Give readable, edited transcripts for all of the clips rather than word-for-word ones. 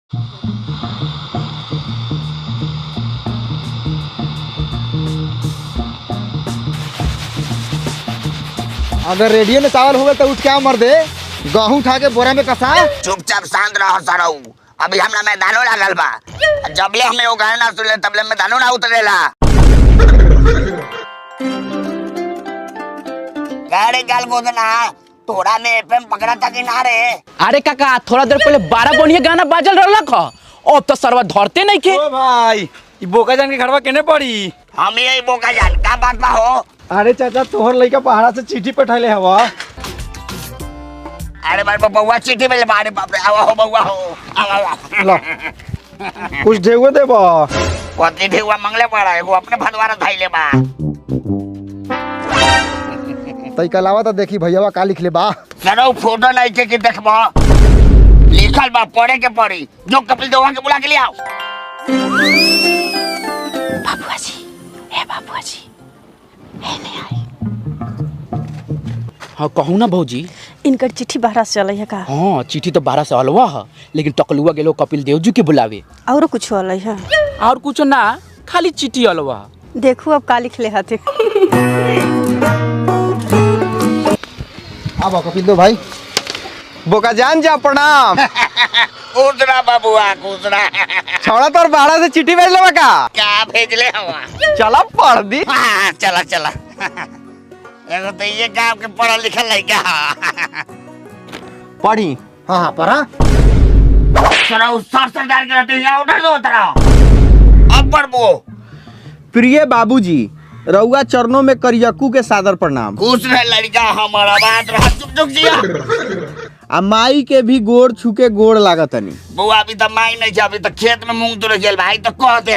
अगर रेडियो में चावल होगा तो उठ क्या मर दे, गेहूं उठा के बोरा में कसा। चुपचाप शांत रहो सरऊ। अभी हमरा मैदानो लागल बा, जबले हमें वो गाना ना सुनले तबले मैदानो ना उतरेला। गाड़ी गाल बोदना तोरा ने एफएम पकड़ा था कि ना रे? अरे काका थोड़ा देर पहले 12 बढ़िया गाना बाजल रहला ख, अब तो सरवा धरते नहीं के। ओ भाई ई बोका जान के घरवा केने पड़ी? हम यही बोका जान का बात बा हो। अरे चाचा तोहर लइका पहाड़ा से चिट्ठी पठैले हवा। अरे बार बउआ चिट्ठी में बारे बाप रे, आवा हो बउआ हो आवा। ला कुछ ढेगो देबा। कति ढेउआ मंगले पड़ा है, वो अपने भदवारा धइले बा। तई कलावा तो देखी भैयावा का लिख ले बा। सरऊ फोटो नहीं के कि देखबा, लिखल बा पढ़े के पड़ी। जो कपिल देवा के बुला के ले आओ। बाबूआ जी, हे बाबूआ जी, हे ले आई। हाँ कहूँ ना भौजी, इनकर चिट्ठी बाहर से चल है का? हाँ चिट्ठी तो 12 से अलवा है, लेकिन टकलुआ गेलो कपिल देवजू के बुलावे। और कुछ वाला है? और कुछ ना, खाली चिट्ठी अलवा। देखो अब का लिख ले हाथे। अब कपिल दो भाई। बोका जान जा प्रणाम। कूदरा बाबूआ कूदरा। छौड़ा तोर बाड़ा से चिट्ठी भेज लेबा का? क्या भेजले हवा? चला पढ़ दी। हाँ, चला चला। एगो तो ये काम के पढ़ा लिखल लइका। पढ़ी। हाँ हाँ पढ़ा। सरऊ सर डाल के रहते यहाँ उधर दो उधर। अब पढ़बो। प्रिय बाबूजी, रउआ चरणों में करियक्कू के सादर प्रणाम। खुश रह लड़का हमारा, बात रहा चुप चुप जिया। आ माई के भी गोड़ छुके गोड़ लागतनी। बुआ अभी तो माई नहीं जा, अभी तो खेत में मूंग तुरे गेल भाई, तो कह दे।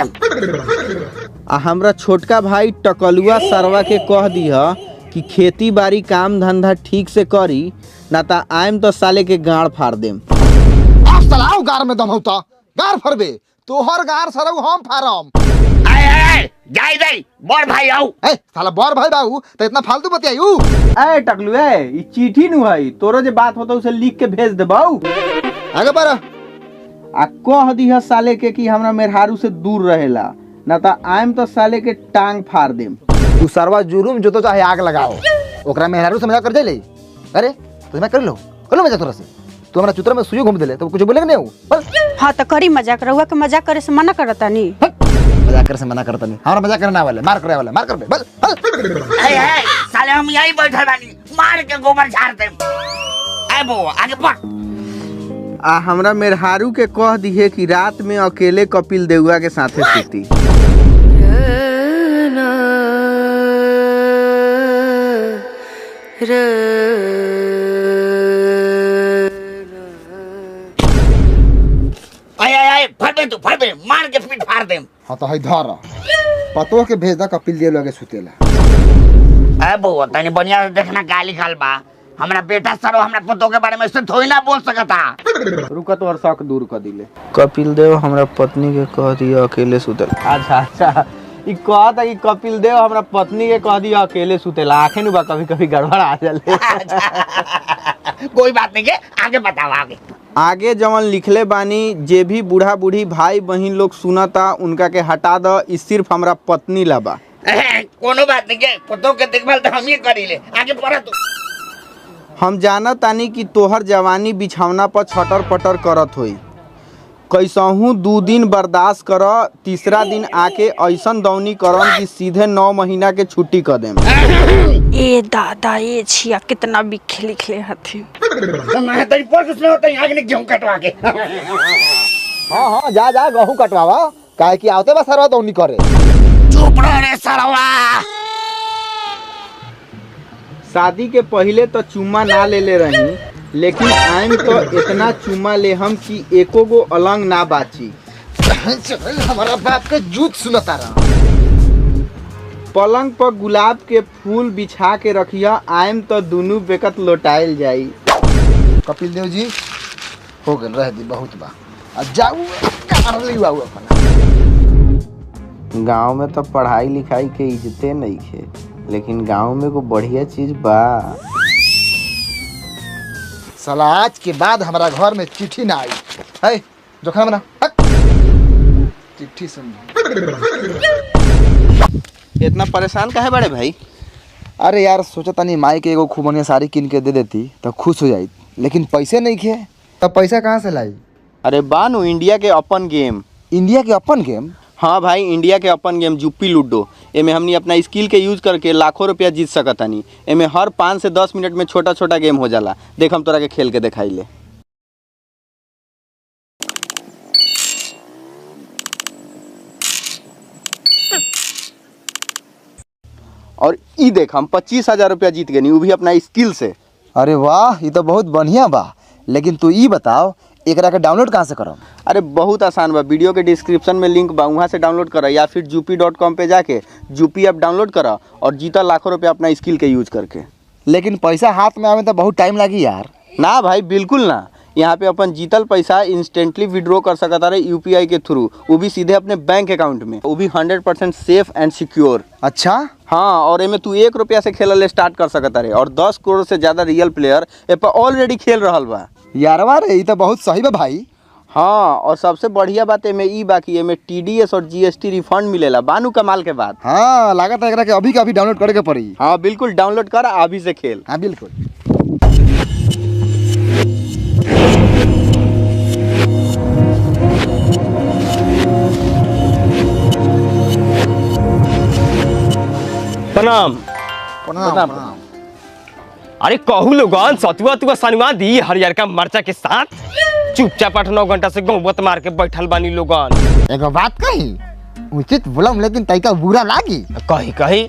आ हमरा छोटका भाई टकलुआ सरवा के कह दिया कि खेती बाड़ी काम धंधा ठीक से करी, ना ता आइम तो साले के गाड़ फाड़ देम। अब सलाओ गार में दम होता, गार फरबे तोहर गार सरऊ हम फारम। आए जाई दे बड़ भाई आओ। ए साला बड़ भाई बाबू तो इतना फालतू बतियायू। ए टकलू ई चिट्ठी नु है, तोरो जे बात होता उसे लिख के भेज दे बाऊ। आगे बढ़। आ कह दिया साले के कि हमरा मेहरारू से दूर रहेला, ना ता आइम तो साले के टांग फाड़ देम। तू सरवा जुलुम जो तो चाहे आग लगाओ, ओकरा मेहरारू से मजाक कर जाले। अरे तो मैं कर लो मजाक तोरा से। तू हमरा चुतरा में सुई घूम देले तो कुछ बोलेगा नहीं हो? बस हाँ तो करी मजाक, रहुआ के मजाक करे से मना करता नहीं। मजाक करे से मना करता नहीं, हमरा मजाक करना वाले मार करे वाले मार कर बे बस। ए साले हम यही बैठल बानी, मार के गोबर झाड़ दे। ए बो आगे बढ़। आ हमरा मेहरारू के कह दिए कि रात में अकेले कपिल देउआ के साथे सूती। आए फड़ दे मार के पीठ फाड़ दे। हाँ तो है धर पतो के भेज दा कपिल देव लगे सुतेला। ए बो तनी बढ़िया से देखना का लिखल बा। हमरा बेटा सरो हमरा पतो के बारे में ऐसे थोड़ी ना बोल सकता। रुका तो और शक दूर कर दिले। कपिल देव हमरा पत्नी के कह दिया अकेले सुतेला। अच्छा ई कहता कि कपिल देव हमरा पत्नी के कह दिया अकेले सुतेला। आखे नु बा कभी कभी गड़बड़ आ जाले। कोई बात नहीं के आगे बताओ आगे। आगे जवन लिखले बानी, जे भी बूढ़ा बूढ़ी भाई बहन लोग सुनता उनका के हटा द, ई सिर्फ हमरा पत्नी ला बा। कोनो बात नहीं के पतो के देखभाल तो हम ही करी ले। आगे पढ़ा तू। हम जानत तानी कि तोहर जवानी बिछौना पर छटर पटर करत होई, कैसहू 2 दिन बर्दाश्त कर, तीसरा दिन आके ऐसन दौनी करम कि सीधे 9 महीना के छुट्टी कर देम। ए दादा ए छिया कितना बिखे लिखले हथिन। मैं तेरी पर कुछ नहीं होता है, आगे गेहूं कटवा के। हाँ हाँ जा जा गेहूं कटवावा, काहे कि आवते बा सरवा दौनी करे। चुप रह रे सरवा। शादी के पहले तो चुम्मा ना ले रही, लेकिन आइम तो इतना चुम्मा ले हम कि एको गो अलंग ना बाची। हमारा बाप के जूत सुनता रहा। पलंग पर गुलाब के फूल बिछा के रखिया, आइम तो दोनों बेकत लोटाइल जाई। कपिल देव जी हो गए रह दी बहुत बा, अब जाऊ कर लियो अपना। गांव में तो पढ़ाई लिखाई के इज्जते नहीं खे, लेकिन गांव में को बढ़िया चीज बा। साला आज के बाद हमारा घर में चिट्ठी ना आई है, जो खाना बना चिट्ठी सुन। इतना परेशान काहे बड़े भाई? अरे यार सोचा था नहीं माई के एगो खूब बढ़िया साड़ी किन के दे देती तो खुश हो जाई, लेकिन पैसे नहीं खे। तब पैसा कहाँ से लाई? अरे बानू इंडिया के अपन गेम। इंडिया के अपन गेम? हाँ भाई, इंडिया के अपन गेम जुप्पी लूडो। एमे हमनी अपना स्किल के यूज करके लाखों रुपया जीत सकतानी। एमे हर 5 से 10 मिनट में छोटा छोटा गेम हो जाला। देख हम तोरा के खेल के दिखाई ले। और ई देख हम 25,000 रुपया जीत गए, वो भी अपना स्किल से। अरे वाह, ये तो बहुत बढ़िया बा। लेकिन तू ई बताओ एकरा के डाउनलोड कहाँ से करम? अरे बहुत आसान बा, वीडियो के डिस्क्रिप्शन में लिंक बा, वहाँ से डाउनलोड करा या फिर jupi.com पे जाके जुपी ऐप डाउनलोड करा और जीता लाखों रुपया अपना स्किल के यूज करके। लेकिन पैसा हाथ में आवे तो बहुत टाइम लगी यार। ना भाई बिल्कुल ना, यहाँ पे अपन जीतल पैसा इंस्टेंटली विड्रॉ कर सकता रहे यूपीआई के थ्रू, वो भी सीधे अपने बैंक अकाउंट में, वो भी 100% सेफ एंड सिक्योर। अच्छा हाँ, और एमे तू 1 रुपया से खेलल स्टार्ट कर सकता रहे और 10 करोड़ से ज्यादा रियल प्लेयर ए पर ऑलरेडी खेल रहल बा। यारवा रे, ये तो बहुत सही बा भाई। हाँ, और सबसे बढ़िया बात एमे ई बाकी एमे TDS और GST रिफंड मिलेला। बानू कमाल के बात। हाँ लागत है एकरा के अभी का अभी डाउनलोड करे के पड़ी। हाँ बिल्कुल, डाउनलोड कर अभी से खेल। हाँ बिल्कुल। प्रणाम। प्रणाम। अरे कहू लोगन सतुआ तुआ सनुआ दी हरियर का मरचा के साथ चुपचाप 8-9 घंटा से गौबत मार के बैठल बानी लोगन। एगो बात कही, उचित बोलम लेकिन तैका बुरा लागी। कही कही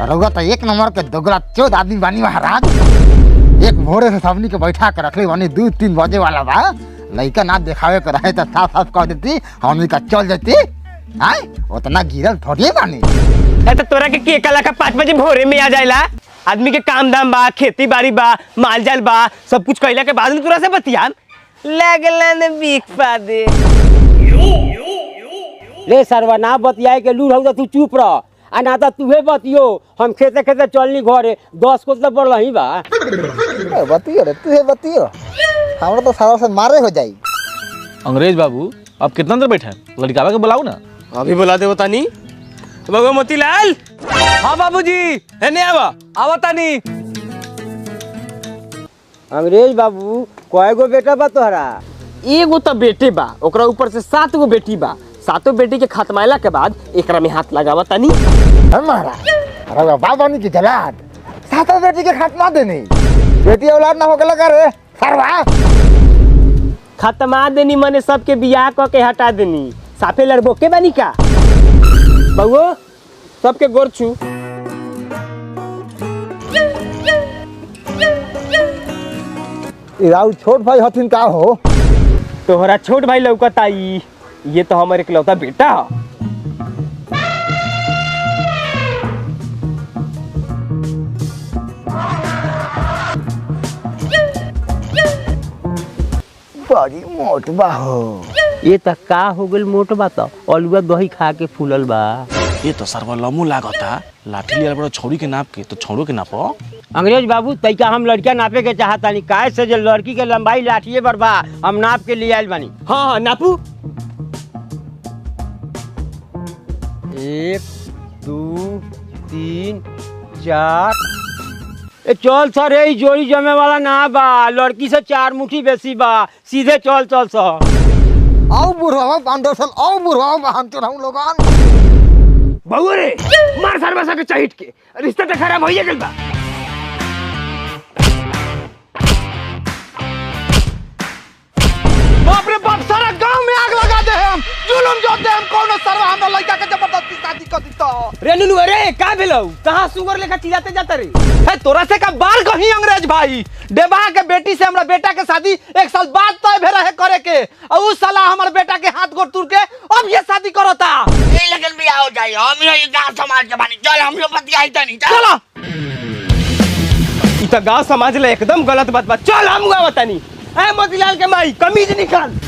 रउआ तो एक नंबर के दोगला चोद आदमी बानी महाराज। एक भोरे से सबनी के बैठा के रखले बानी, 2-3 बजे वाला बा। लइका ना दिखावे के रहे तो साफ साफ कह देती, हमनी का चल देती। आय उतना गिरल थोड़ी बानी। तो तोरा के कला का 5 बजे भोरे में आ जाएला? आदमी के काम दाम बा, खेती बाड़ी बा, माल जाल बा, सब कुछ कइला के बाद में तोरा से बतिया लगलन बिक पा दे। ले सरवा ना बतियाए के लूर हो तू चुप रह, आ ना तो तुहे बतियो। हम खेते खेते चलनी घरे 10 को तो बढ़ ही बा। बतियो रे, तू बतियो, हमरा तो सारा से मारे हो जाई। अंग्रेज बाबू अब कितना देर बैठे हैं? लड़कावा के बुलाओ ना। अभी बुला दे बतानी बाबू मोतीलाल। हाँ बाबूजी, एने आवा तानी। अंग्रेज बाबू कय गो बेटा बा तोहरा? एगो तो बेटे बा, ओकरा ऊपर से 7 गो बेटी बा। 7 बेटी के खत्माइला के बाद एकरा में हाथ लगावा तानी। महाराज अरे बाबानी की जलाद 7 बेटी के खात्मा देनी, बेटी औलाद ना होके लगा रे सरवा। खत्मा देनी मने सबके बियाह क के हटा देनी। साफे लड़बो के बानी का बउओ, सबके गोर छू। राउ छोट भाई हथिन का हो? तोहरा छोट भाई लौकता ई, ये तो हमारे इकलौता बेटा ह। बड़ी मोट बा हो। ये त का हो गेल मोट बा त अलुआ दही खा के फूलल बा। ये तो सरवा लमू लागता। लाठी लिया बड़ा छौड़ी के नाप के, तो छौड़ो के नापो। अंग्रेज बाबू तैका हम लड़कियां नापे के चाहतानी, काहे से जे लड़की के लंबाई लाठिए बरबा, हम नाप के लिए आइल बानी। हाँ हाँ नापू। 1 2 3 4। ए चल सर, ए जोड़ी जमे वाला ना बा, लड़की से 4 मुट्ठी बेसी बा। सीधे चल चल सर। आओ बुढ़वा 5 साल, आओ बुढ़वा हम तो रहूं लोगन। बउओ रे मार सरबसा के चहिट के, रिश्ता तो खराब होइए गेल बा। बाप रे बाप, सारा गांव में आग लगा दे हम। जुलुम जो दे हम कोनो सरवा हमरा लड़का के जबरदस्ती शादी कर दी तो। रे नुनु अरे का भेलौ? कहां सुगर लेखा चिल्लाते जाता रे? है तोरा से का बार कहीं अंग्रेज भाई। देवा के बेटी से हमरा बेटा के शादी 1 साल बाद तय भे रहे करे के, और उ साला हमर बेटा के हाथ गोड़ तुर के अब ये शादी करता। ए लगन भी आओ जाई, हम ये गांव समाज के बानी। चल हम लोग बतियाई तनी चलो। ई त गांव समाज ले एकदम गलत बात बा। चल हम हुआ बतानी। ए मोतीलाल के माई कमीज निकाल।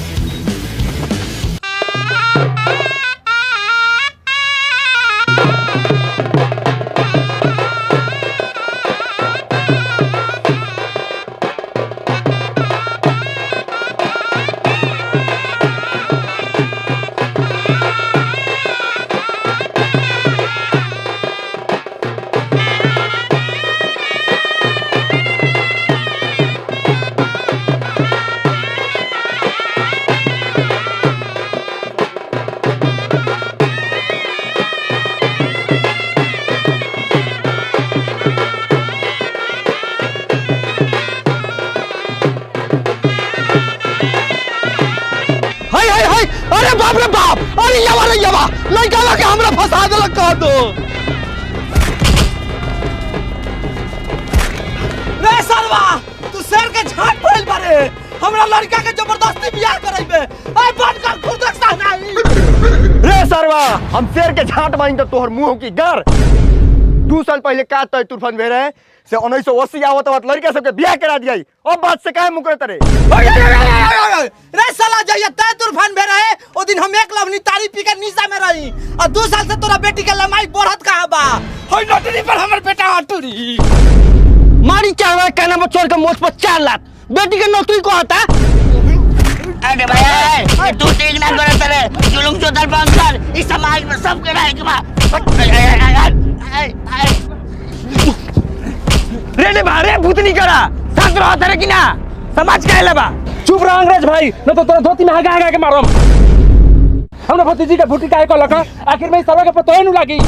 अरे बाप रे बाप, अरे यवा लड़का लगे हमरा फंसा देलक कह दो। रे सरवा तू शेर के झाट पड़ल बारे, हमरा लड़का के जबरदस्ती बियाह करैबे। ए बन का खुदक सहनाई। रे सरवा हम शेर के झाट बाइन तो तोहर मुंह की गर। 2 साल पहले का तय तूफान भेरे से 1980 आवत आवत लड़का सबके बियाह करा दिया। अब बात से काहे मुकरे तरे? रे साला जइया तय तूफान भेरे ओ दिन हम एक लवनी तारी पी के नीचा में रही और 2 साल से तोरा बेटी के लमाई बढ़त कहां बा? होई नटरी पर हमर बेटा अटूरी मारी चावा कहना में चोर के मोछ पर 4 लाख बेटी के नौकरी को आता। अरे भाई तू ठीक ना करे तेरे जुलुम चोदल बंकर इस समाज में सब के रहे के बा। रे बारे भूतनी करा साथ रहा तेरे की ना समाज का लेबा। चुप रह अंग्रेज भाई, न तो तोरा धोती में आगा के मारम। हमरा भतीजी के फुटी काहे कहलक? आखिर में सरवा के पतो न लागी।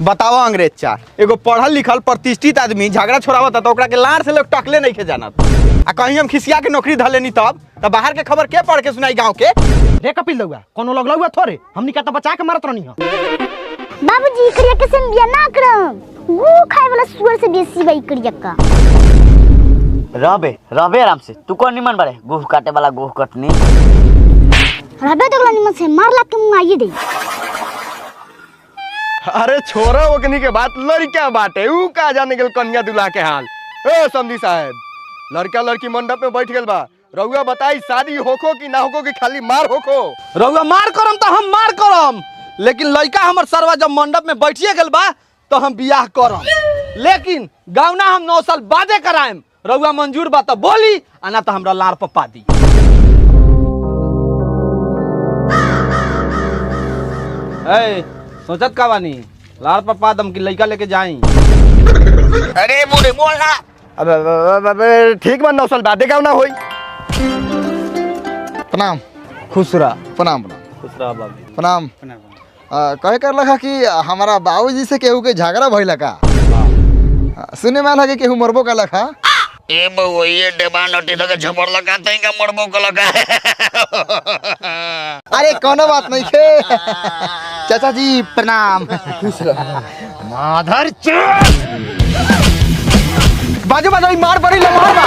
बताओ अंग्रेज चा, एगो पढ़ल लिखल प्रतिष्ठित आदमी झगड़ा छोड़ावत तो ओकरा के लाड़ से लोग टकले नहीं के जानत। आ कहीं हम खिसिया के नौकरी धलेनी तब बाहर के खबर के पढ़ के सुनाई गांव के? रे कपिल लौआ कोनो लगलौआ थोड़े, हमनी का तो बचा के मारत रहनी ह। बाबूजी करिया के संग बिया ना करम, गू खाए वाला सुअर से बेसी बई करिया का। रबे आराम से, तू कौन निमन बारे गोह काटे वाला गोह कटनी। रबे तो निमन से मार ला के मुंह आइए दे। अरे छोरा ओकनी के बात लड़का बाटे, ऊ का जाने गेल कन्या दुल्हा के हाल। ए समधी साहब, लड़का लड़की मंडप में बैठ गेल बा, रउआ बताई शादी होखो कि ना होखो कि खाली मार होखो? रउआ मार करम तो हम मार करम, लेकिन लड़का हमर सरवा जब मंडप में बैठिए गेल बा तो हम बियाह करम। लेकिन गावना हम 9 साल बादे कराएम। रउआ मंजूर बा तो बोली, आना तो हमरा लाड़ पप्पा दी। ए सोचत का बानी लाड़ पप्पा दम की लड़का लेके जाई? अरे बूढ़े बोल ना। अब ठीक बा 9 साल बाद गाँव ना होई। प्रणाम खुश रह। प्रणाम खुश रह बाबू। प्रणाम। कहे कर लगा कि हमारा बाबूजी से केहू के झगड़ा भइल का? सुने में आला कि केहू मरबो का लखा? ए बो ये डेबा नटी तो के झपड़ लगा तई का मरबो को लगा। अरे कोनो बात नहीं खे। चाचा जी प्रणाम। खुश रह। माधर चोद बाजू बाजू मार पड़ी ले मार बा।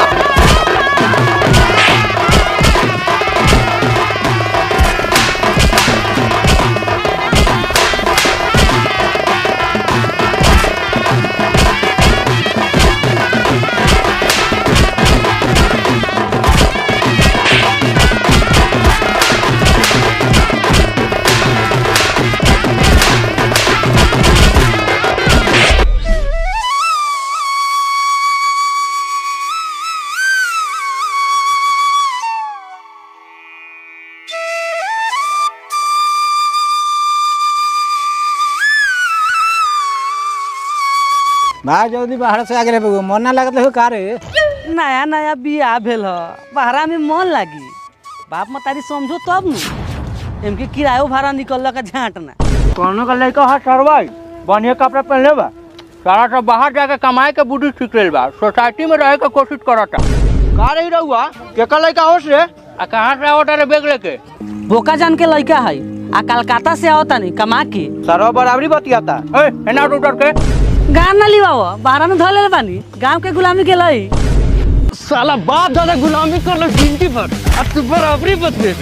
भाई जल्दी बाहर से आगे रे, मन ना लागत हो का रे? नया नया बियाह भेल ह, भाड़ा में मन लागी। बाप मतारी समझो तब न। इनके किरायो भाड़ा निकल का झांट ना। कोनो का लड़का हाथ सरवाई बढ़िया कपड़ा पहनले बा, सारा सब बाहर जाके कमाए के बुद्धि सीख लेल बा, सोसाइटी में रहे के कोशिश करता। का रही रहुआ के का लड़का होश रे? आ कहां से आवत रे बेग लेके? बोका जान के लड़का है, आ कलकत्ता से आवता नहीं कमा के। सरवा बराबरी बतियाता। ए एना उतर के गाँव ना लिवाओ, बाहर में धो ले बानी। गाँव के गुलामी के लाई। साला बाप दादा गुलामी कर लो जिंदगी भर, अब तू बराबरी बदले।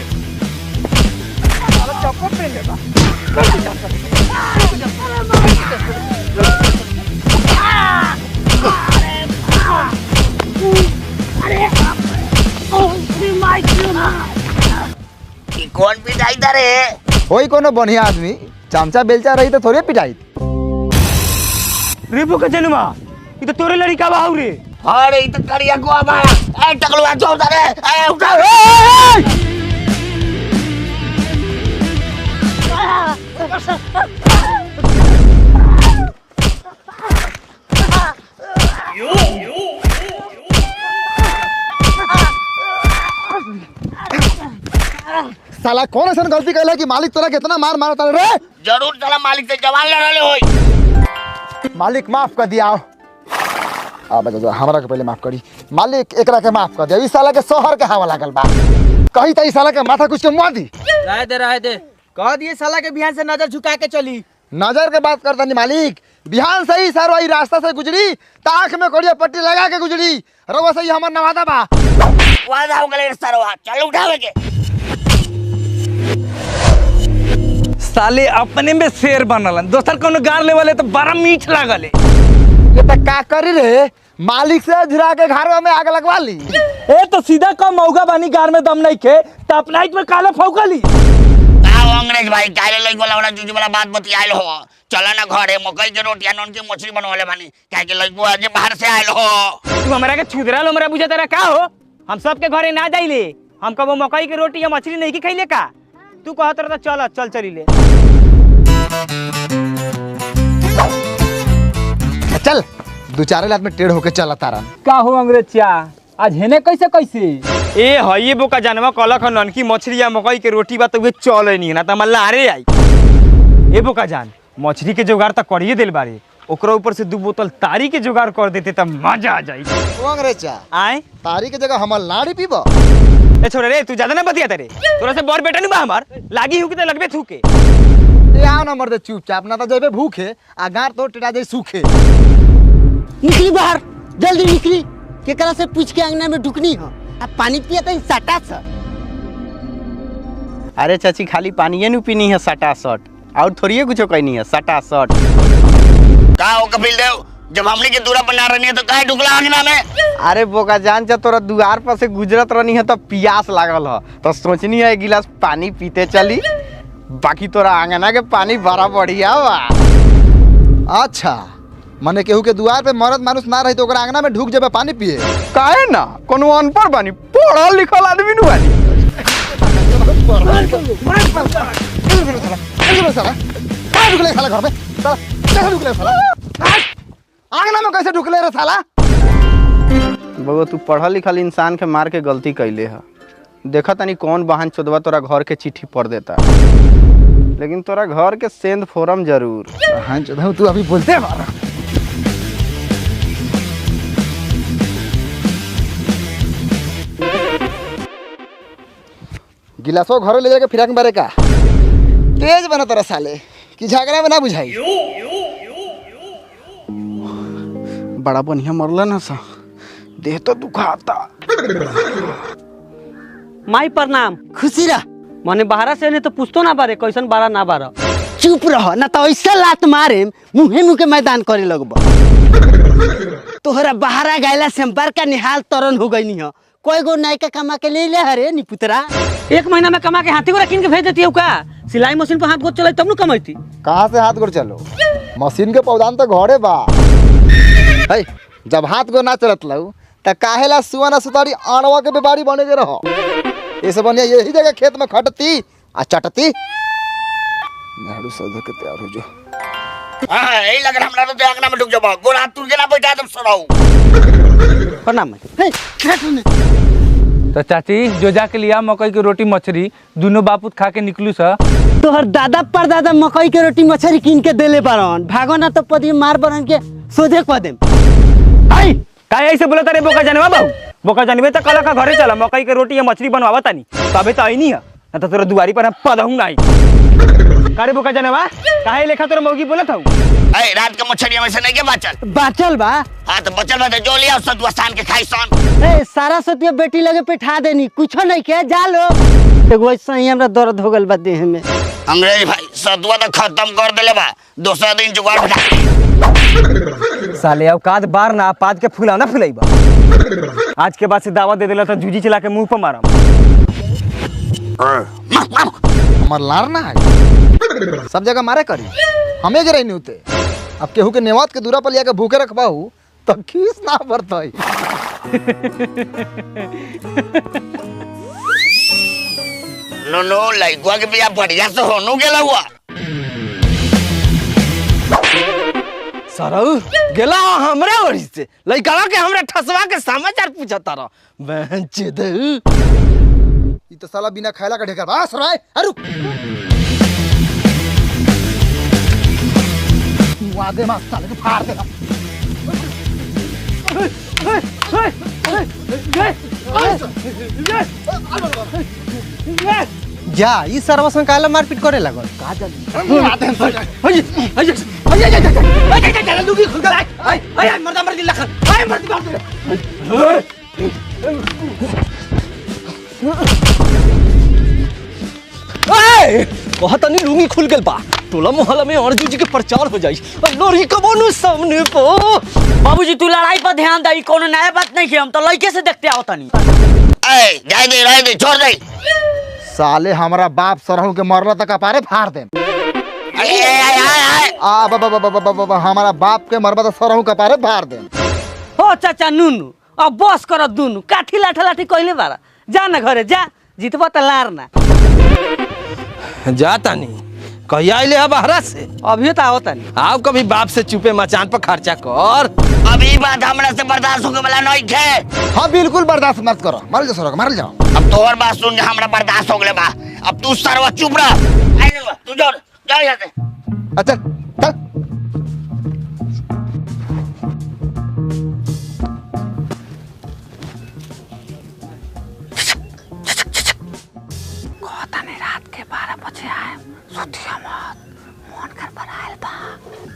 कौन पिटाई दा रे? होई कोनो बढ़िया आदमी, चमचा बेलचा रही तो थोड़े पिटाई। रिपो के जन्मा ये तो तोरे लड़का बाहु रे। अरे इ तो करिया को बा। ए टकलुआ छोड़ दे रे। ए उठा। साला कौन ऐसा गलती कैला कि मालिक तोरा कितना मार मारता रे? जरूर साला मालिक से जवान लड़ले होई। मालिक माफ कर दिया। आ बजा हमरा के पहले माफ करी। मालिक एकरा के माफ कर दिया। ई साला के शहर के हवा लागल बा। कहीं तई साला के माथा कुछ के मुआ दी। रहे दे कह दिए साला के बिहान से नजर झुका के चली। नजर के बात करता नहीं मालिक, बिहान से ही सर वही रास्ता से गुजरी ताख में कोड़िया पट्टी लगा के गुजरी। रउआ सही हमर नवादा बा। वादा हो गले सरवा, चल उठावे के। साले अपने में शेर बनलन, दोसर कोनो गार ले वाले तो बड़ा मीठ लागले। ये तो का करी रे, मालिक से झुरा के घरवा में आग लगवा ली। ए तो सीधा कम मौगा बानी गार में दम नहीं के टप नाइट में काला फौकली। का अंग्रेज भाई काले लई वाला बड़ा जुजू वाला बात बतियाइल हो। चला ना घरे मकई के रोटियां नॉन की मछली बनवाले बानी, काहे के लइको आज बाहर से आइल हो। तू हमरा के छुदरा लो हमरा बुझा तेरा का हो। हम सब के घरे ना जाइले, हम कबो मकई के रोटी या मछली नहीं की खइले का। तू कहत रह चल चली ले। चल दो चार लात में टेढ़ होके चला तारा। का हो अंग्रेज चा आज हेने कैसे ए हइए बोका जानवा कलक ननकी मछली या मकई के रोटी बा तो वे चले नहीं ना त मल्ला आरे आई। ए बोका जान मछली के जुगाड़ त करिए देल बारे, ओकरा ऊपर से 2 बोतल तारी के जुगाड़ कर देते त मजा आ जाई। ओ अंग्रेजा आए तारी के जगह हमर लाड़ी पीबो। ए छोरे रे तू ज्यादा ना बतिया तेरे, तोरा से बड़ बेटा नहीं बा हमार, लागी हु के त लगबे थूके। ए आओ ना मर्दे चुपचाप, ना तो जेबे भूखे आ गार तो टेटा जाई सूखे। निकली बाहर, जल्दी निकली। केकरा से पूछ के अंगना में ढुकनी हो। अब पानी पिया तो सटा सा। अरे चाची खाली पानी नु पीनी है सटा सट, और थोड़ी कुछ कहनी है सटा सट। का हो कपिल देव, जब हमनी के दूरा बना रहनी है तो काहे ढुकला अंगना में। अरे बोका जान जा तोरा दुआर पर से गुजरत रहनी है तो प्यास लागल है तो सोचनी है एक गिलास पानी पीते चली। बाकी तोरा आंगना के पानी बड़ा बढ़िया बा। अच्छा मने केहू के दुआर पे मरद मानुस ना रही तो ओकरा आंगना में ढुक जेबे पानी पिए। काहे ना कोनो अनपढ़ बानी, पढ़ल लिखल आदमी नु बानी। आंगना में कैसे ढुकले रे साला। बबू तू पढ़ल लिखल इंसान के मार के गलती कैले है। देखा तनी कौन बहन चोदवा तोरा घर के चिट्ठी पढ़ देता, लेकिन तोरा घर के सेंध फोरम जरूर। हाँ चोदवा तू अभी बोलते मारा। गिलासो घरों ले जाके फिराक मारे का तेज बना तेरा साले कि झगड़ा में ना बुझाई। बड़ा बढ़िया मरला ना सा, देह तो दुखाता। माई प्रणाम। खुशी रह। माने बाहरा से ने तो पूछतो ना बारे कैसन बारा ना बारा। चुप रह ना तो ऐसा लात मारे मुहे के मैदान करे लगबा। तोहरा बहारा गैला से बड़का निहाल तरन हो गई हो। कोई गो नायका कमा के ले हरे नी पुतरा। 1 महीना में कमा के हाथी गोरा किन के भेज देती हो का। सिलाई मशीन पर हाथ गोद चलाई तब न कमाईती। कहाँ से हाथ गोड़ चलो, मशीन के पौधान तो घरे बा। है जब हाथ गोड़ ना चलत लऊ त काहेला सुअना सुतारी आणवा के व्यापारी बने के रहो। ऐसे बनिया यही जगह खेत में खटती आ चटती। नेहरू सौदे के तैयार हो जो। हां यही लग रहा हमरा तो अंगना में ढुक जाबो, गोड़ हाथ तुर के ना बैठा दम सराऊ। प्रणाम। तो चाची जो जाके लिया मकई की रोटी मछली दोनों बापूत खा के निकलू सा। तोहर दादा परदादा मकई के रोटी मछली कीन के देले बारन। भागो ना तो पदी मार बरन के सोझे कह देम। आई काहे ऐसे बोलत रे बोका जानवा बाबू। बोका जानवे त कला का घरे चला मकई के रोटी या मछली बनवावा तानी तबे त आई नहीं है ना तो तोरा दुआरी पर हम पदहू नहीं। कारे बोका जानवा काहे लेखा तोरा मौगी बोलत हूं। ए रात के मछली में से नहीं के बाचल बाचल बा। हां तो बचल बा जो लिया सतुआ सान के खाई सन। ए सारा सतिया बेटी लगे बैठा देनी कुछो नहीं के जा लो। एगो ऐसा ही हमरा दर्द हो गल बा देह में। अंग्रेज भाई सतुआ तो खत्म कर देले बा, दूसरा दिन जुगाड़ बैठा। साले औकात बार ना पाद के फुलाव ना फुलाइबा। आज के बाद से दावा दे देला तो जूजी चला के मुंह पर मारम। हमार लार ना है सब जगह मारे करी हमें जरा नहीं होते। अब केहू के नेवात के दूरा पर लिया के भूखे रखबाहू तो खीस ना बरतई। नो नो लइकवा के बिया बढ़िया से होनु गेला हुआ। सरऊ गेला हमरे ओरी से लइकावा के हमरा ठसवा के समाचार पूछता रह। बहन चेदऊ ई तो साला बिना खायला का ढेकर बा सराय। अरु वादे मा साले के फाड़ देना। जा ई सरवा संग काला मारपीट करे लागल कहता नहीं लूंगी खुल गल बा टोला मोहल्ला में अर्जुन जी के प्रचार हो जाई लोरी कबोनु सामने पो। बाबूजी तू लड़ाई पर ध्यान दे, कोनो नया बात नहीं है, हम तो लड़के से देखते आओ तनी। ए जाए दे रह दे छोड़ दे। साले हमारा बाप सरहू के मरला तक कपारे फाड़ दे। आ बाबा हमारा बाप के मरबा तो सरहू कपारे फाड़ दे। हो चाचा नुनु अब बस कर दुनु काठी लाठा लाठी कहले बारा जा ना घरे जा जीतबा त लार ना जाता नहीं कहिया आइले है बाहरा से अभी तो आओ तनी आओ कभी बाप से चुपे मचान पर खर्चा कर। अभी बात हमरा से बर्दाश्त होके वाला नहीं है। हाँ बिल्कुल बर्दाश्त मत करो, मर जाओ सरहू मर जाओ। अब तोहर बात सुन के हमरा बर्दाश्त हो गले बा। अब तू सरवा चुप रह। आई नहीं बा, तू जाओ यहाँ से। अच्छा चल।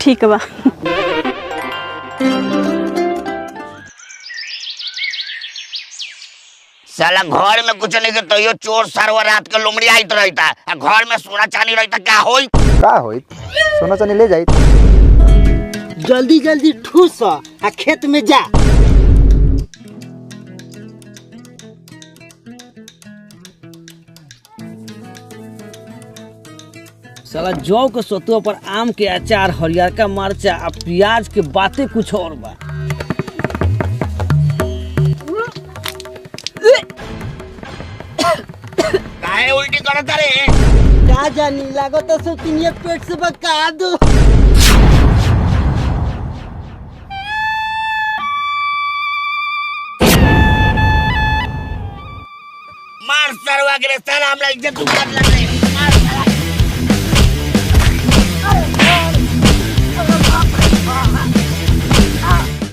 ठीक बा। साला घर में कुछ नहीं के तो यो चोर सरवा रात के लोमड़ी आइत रहता आ घर में सोना चांदी रहता क्या होई? का होई? सोना चांदी ले जाई। जल्दी जल्दी ठूस आ खेत में जा। साला जौ के सतुआ पर आम के अचार हरियर का मरचा आ प्याज के बातें कुछ और बा। काहे उल्टी करत रे? का जानी लागो तो सुतिनिया पेट से बका दो। मार सरवा के साला हमरा इज्जत उतार लग रही। मार साला।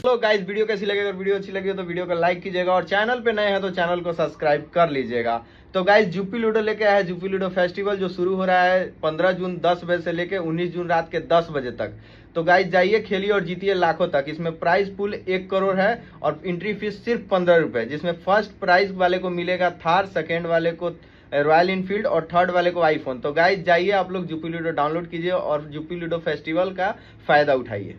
हेलो गाइस, वीडियो कैसी लगी? अगर वीडियो अच्छी लगी हो तो वीडियो को लाइक कीजिएगा और चैनल पे नए हैं तो चैनल को सब्सक्राइब कर लीजिएगा। तो गाइस जुप्पी लूडो लेके आया है जुप्पी लूडो फेस्टिवल जो शुरू हो रहा है 15 जून 10 बजे से लेके 19 जून रात के 10 बजे तक। तो गाइस जाइए, खेलिए और जीतिए लाखों तक। इसमें प्राइस पूल 1 करोड़ है और एंट्री फीस सिर्फ 15 रुपए, जिसमें फर्स्ट प्राइज वाले को मिलेगा थार, सेकेंड वाले को रॉयल इनफील्ड और थर्ड वाले को आईफोन। तो गाइस जाइए आप लोग जुप्पी लूडो डाउनलोड कीजिए और जुप्पी लूडो फेस्टिवल का फायदा उठाइए।